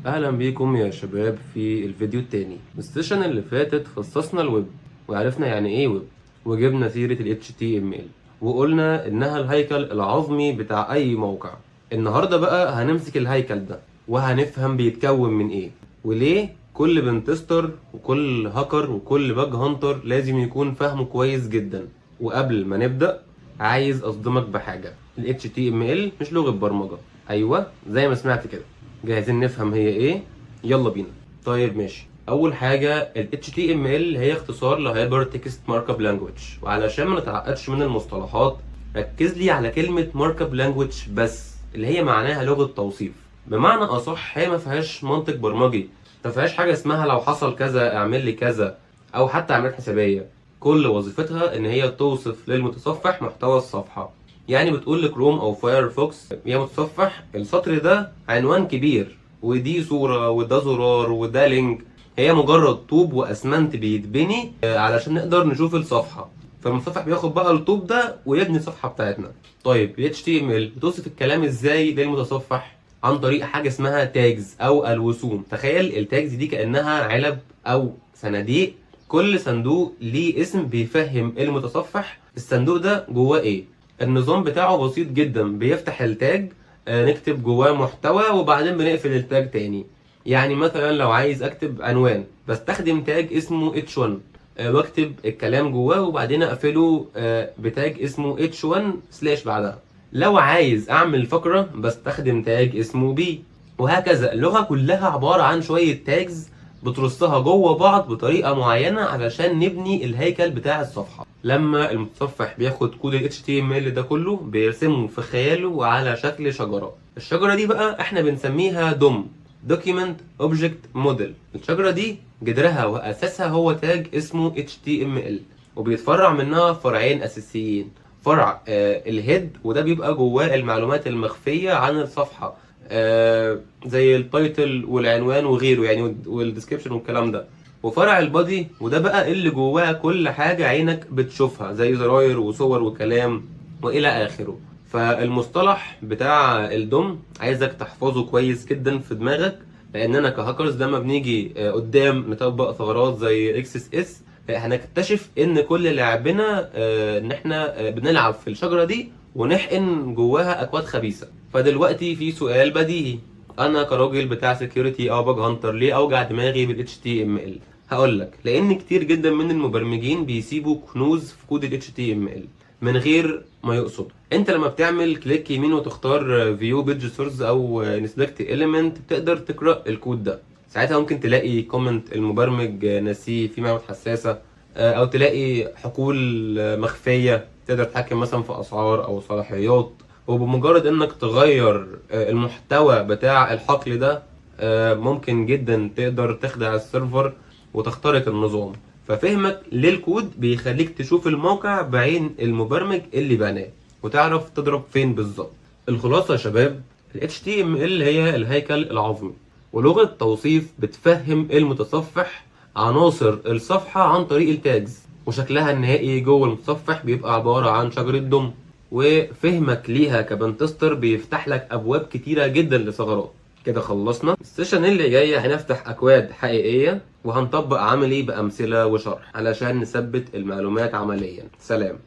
اهلا بيكم يا شباب في الفيديو التاني. السيشن اللي فاتت خصصنا الويب وعرفنا يعني ايه ويب، وجبنا سيرة ال HTML وقلنا انها الهيكل العظمي بتاع اي موقع. النهاردة بقى هنمسك الهيكل ده وهنفهم بيتكون من ايه وليه كل بنتستر وكل هاكر وكل باج هانتر لازم يكون فاهمه كويس جدا. وقبل ما نبدأ عايز اصدمك بحاجة، ال HTML مش لغة برمجة. ايوه زي ما سمعت كده. جاهزين نفهم هي ايه؟ يلا بينا. طيب ماشي، اول حاجه ال HTML هي اختصار ل Hypertext Markup Language، وعلشان ما نتعقدش من المصطلحات ركز لي على كلمه Markup Language بس، اللي هي معناها لغه توصيف. بمعنى اصح هي ما فيهاش منطق برمجي، ما فيهاش حاجه اسمها لو حصل كذا اعمل لي كذا او حتى اعمال حسابيه. كل وظيفتها ان هي توصف للمتصفح محتوى الصفحه. يعني بتقول لكروم او فايرفوكس يا متصفح السطر ده عنوان كبير ودي صورة وده زرار وده لينك. هي مجرد طوب واسمنت بيتبني علشان نقدر نشوف الصفحة، فالمتصفح بياخد بقى الطوب ده ويبني الصفحة بتاعتنا. طيب ال HTML بتوصف الكلام ازاي للمتصفح؟ عن طريق حاجة اسمها تاجز او الوسوم. تخيل التاجز دي كأنها علب او صناديق، كل صندوق ليه اسم بيفهم المتصفح الصندوق ده جواه ايه. النظام بتاعه بسيط جدا، بيفتح التاج نكتب جواه محتوى وبعدين بنقفل التاج تاني. يعني مثلا لو عايز اكتب عنوان بستخدم تاج اسمه H1 واكتب الكلام جواه وبعدين اقفله بتاج اسمه H1 سلاش بعدها. لو عايز اعمل فقرة بستخدم تاج اسمه B، وهكذا. اللغة كلها عبارة عن شوية تاجز بترصها جوه بعض بطريقة معينة علشان نبني الهيكل بتاع الصفحة. لما المتصفح بياخد كود ال HTML ده كله بيرسمه في خياله على شكل شجرة. الشجرة دي بقى احنا بنسميها دوم، Document Object Model. الشجرة دي جذرها وأساسها هو تاج اسمه HTML، وبيتفرع منها فرعين أساسيين. فرع الهيد، وده بيبقى جواه المعلومات المخفية عن الصفحة زي التايتل والعنوان وغيره يعني، والديسكريبشن والكلام ده. وفرع البادي، وده بقى اللي جواه كل حاجة عينك بتشوفها زي زراير وصور وكلام وإلى آخره. فالمصطلح بتاع الدوم عايزك تحفظه كويس جدا في دماغك، لأننا كهاكرز لما بنيجي قدام نطبق ثغرات زي XSS هنكتشف إن كل لعبنا إن إحنا بنلعب في الشجرة دي ونحقن جواها أكواد خبيثة. فدلوقتي في سؤال بديهي، انا كراجل بتاع سكيورتي او باج هانتر ليه اوجع دماغي بال HTML؟ هقولك لان كتير جدا من المبرمجين بيسيبوا كنوز في كود ال HTML من غير ما يقصد. انت لما بتعمل كليك يمين وتختار فيو بيج سورس او نسلكت اليمنت بتقدر تقرا الكود ده. ساعتها ممكن تلاقي كومنت المبرمج ناسيه في معلومات حساسه، او تلاقي حقول مخفيه تقدر تتحكم مثلا في اسعار او صلاحيات. وبمجرد انك تغير المحتوى بتاع الحقل ده ممكن جدا تقدر تخدع السيرفر وتخترق النظام. ففهمك للكود بيخليك تشوف الموقع بعين المبرمج اللي بناه وتعرف تضرب فين بالظبط. الخلاصة يا شباب، ال HTML هي الهيكل العظمي ولغة توصيف بتفهم المتصفح عناصر الصفحة عن طريق التاجز، وشكلها النهائي جوه المتصفح بيبقى عبارة عن شجرة دم. وفهمك ليها كبنتستر بيفتح لك ابواب كتيره جدا لثغرات. كده خلصنا. السيشن اللي جاي هنفتح اكواد حقيقيه وهنطبق عملي بامثله وشرح علشان نثبت المعلومات عمليا. سلام.